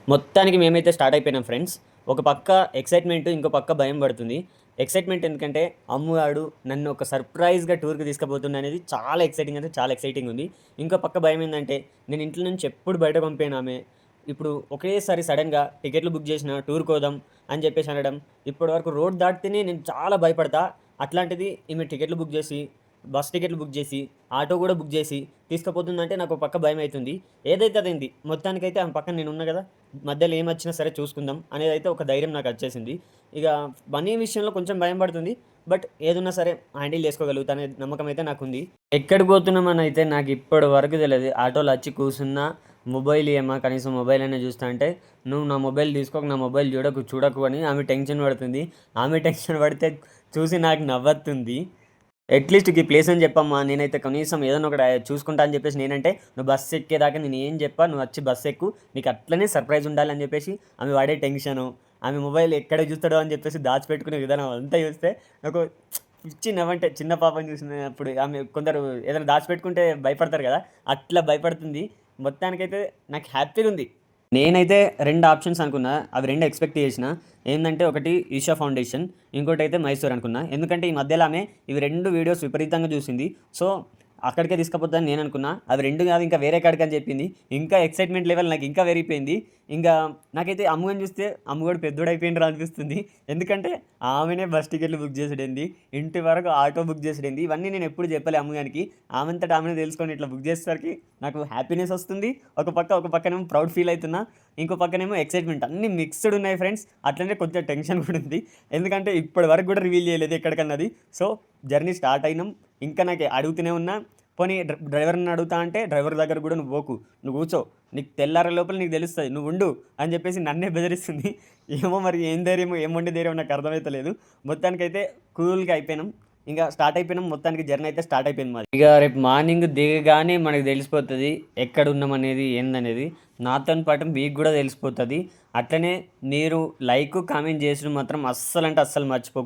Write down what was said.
మొత్తానికి మేమైతే స్టార్ట్ అయిపోయినాం ఫ్రెండ్స్. ఒక పక్క ఎక్సైట్‌మెంట్, ఇంకో పక్క భయం పడుతుంది. ఎక్సైట్‌మెంట్ ఎందుకంటే అమ్ముగాడు నన్ను ఒక సర్ప్రైజ్‌గా టూర్‌కి తీసుకుపోతుండనేది చాలా ఎక్సైటింగ్, అంటే చాలా ఎక్సైటింగ్ ఉంది. ఇంకో పక్క భయం ఏందంటే నేను ఇంట్లో నుంచి ఎప్పుడు బయట పంపియనామె. ఇప్పుడు ఒకేసారి సడెన్‌గా టికెట్లు బుక్ చేసిన టూర్‌కోదాం అని చెప్పేసి అనడం. ఇప్పటివరకు రోడ్ దాటితేనే నేను చాలా భయపడతా. అట్లాంటిది ఈమె టికెట్లు బుక్ చేసి, బస్ టికెట్లు బుక్ చేసి, ఆటో కూడా బుక్ చేసి తీసుకుపోతుందంటే నాకు ఒక పక్క భయమైతుంది. ఏదైతే అదైంది. మొత్తానికైతే ఆమె పక్కన నేనున్నా కదా! మధ్యలో ఏమొచ్చినా సరే చూసుకుందాం అనేదైతే ఒక ధైర్యం నాకొచ్చేసింది. ఇక మనీ విషయంలో కొంచెం భయం పడుతుంది. బట్ ఏదున్నా సరే హ్యాండిల్ చేసుకోగలుగుతా అనే నమ్మకం అయితే నాకుంది. ఎక్కడికి పోతున్నామనైతే నాకు ఇప్పటి వరకు తెలీదు. ఆటోలో వచ్చి కూసున్నా, మొబైల్ ఇయ్యమ్మా కనీసం మొబైల్ అయినా చూస్తా అంటే, "నువ్వు నా మొబైల్ తీసుకోకు, నా మొబైల్ చూడకు" అని ఆమె టెన్షన్ పడుతుంది. ఆమె టెన్షన్ పడితే చూసి నాకు నవ్వొత్తుంది. అట్లీస్ట్ ఈ ప్లేస్ అని చెప్పమ్మా, నేనైతే కనీసం ఏదైనా ఒకటి చూసుకుంటా అని చెప్పేసి నేనంటే, నువ్వు బస్సు ఎక్కేదాకా నేను ఏం చెప్పా, నువ్వు వచ్చి బస్సు ఎక్కు, నీకు అట్లనే సర్ప్రైజ్ ఉండాలి అని చెప్పేసి ఆమె పడే టెన్షను, ఆమె మొబైల్ ఎక్కడ చూస్తాడో అని చెప్పేసి దాచిపెట్టుకునే విధానం అంతా చూస్తే నాకు పిచ్చి నవ్వంటే, చిన్న పాపని చూసినప్పుడు ఆమె కొందరు ఏదైనా దాచిపెట్టుకుంటే భయపడతారు కదా, అట్లా భయపడుతుంది. మొత్తానికైతే నాకు హ్యాపీగా ఉంది. నేనైతే 2 ఆప్షన్స్ అనుకున్నా. అవి 2 ఎక్స్‌పెక్ట్ చేసినా. ఏందంటే ఒకటి ఈషా ఫౌండేషన్, ఇంకోటైతే మైసూర్ అనుకున్నా. ఎందుకంటే ఈ మధ్యలో ఆమె ఇవి 2 వీడియోస్ విపరీతంగా చూసింది. సో, అక్కడికే తీసుకపోతదని నేననుకున్నా. అవి 2 కాదు ఇంకా వేరే కాడికని చెప్పింది. ఇంకా ఎక్సైట్‌మెంట్ లెవెల్ నాకు ఇంకా పెరిగిపోయింది. ఇంగా నాకైతే అమ్ముగాని చూస్తే అమ్ముగాడు పెద్దోడయిపోయిండ్రా అనిపిస్తుంది. ఎందుకంటే ఆమెనే బస్ టికెట్లు బుక్ చేసుడేంది, ఇంటి వరకు ఆటో బుక్ చేసుడేంది, ఇవన్నీ నేను ఎప్పుడు చెప్పలే అమ్ముగానికి. ఆమెంతట ఆమెనే తెలుసుకొని ఇట్లా బుక్ చేసేసరికి నాకు హ్యాపీనెస్ వస్తుంది. ఒక పక్కనేమో ప్రౌడ్ ఫీల్ అయితున్నా. ఇంకో పక్కనేమో ఎక్సైట్‌మెంట్ అన్నీ మిక్స్‌డ్ ఉన్నాయి ఫ్రెండ్స్. అట్లనే కొంచెం టెన్షన్ కూడా ఉంది. ఎందుకంటే ఇప్పటి వరకు కూడా రివీల్ చేయలేదు ఎక్కడికన్నది. సో, జర్నీ స్టార్ట్ అయినాం. ఇంకా నాకు అడుగుతూనే ఉన్నా. పోనీ డ్రైవర్‌ని అడుగుతా అంటే, డ్రైవర్ దగ్గర కూడా నువ్వు పోకు, నువ్వు కూర్చో, నీకు తెల్లారే లోపల నీకు తెలుస్తది, నువ్వు ఉండు అని చెప్పేసి నన్నే బెదిరిస్తుంది. ఏమో మరి ఏం ధైర్యమో, ఏం మొండి ధైర్యమో నాకు అర్థమైతలేదు. మొత్తానికైతే కూల్‌గా అయిపోయినాం. ఇంకా స్టార్ట్ అయిపోయినాం. మొత్తానికి జర్నీ అయితే స్టార్ట్ అయిపోయింది మాది. ఇక రేపు మార్నింగ్ దిగగానే మనకు తెలిసిపోతది ఎక్కడున్నామనేది, ఏందనేది. నాతోని పాటు మీకు కూడా తెలిసిపోతది. అట్లనే మీరు లైక్, కామెంట్ చేసుడు మాత్రం అస్సలంటే అస్సలు మర్చిపోకు.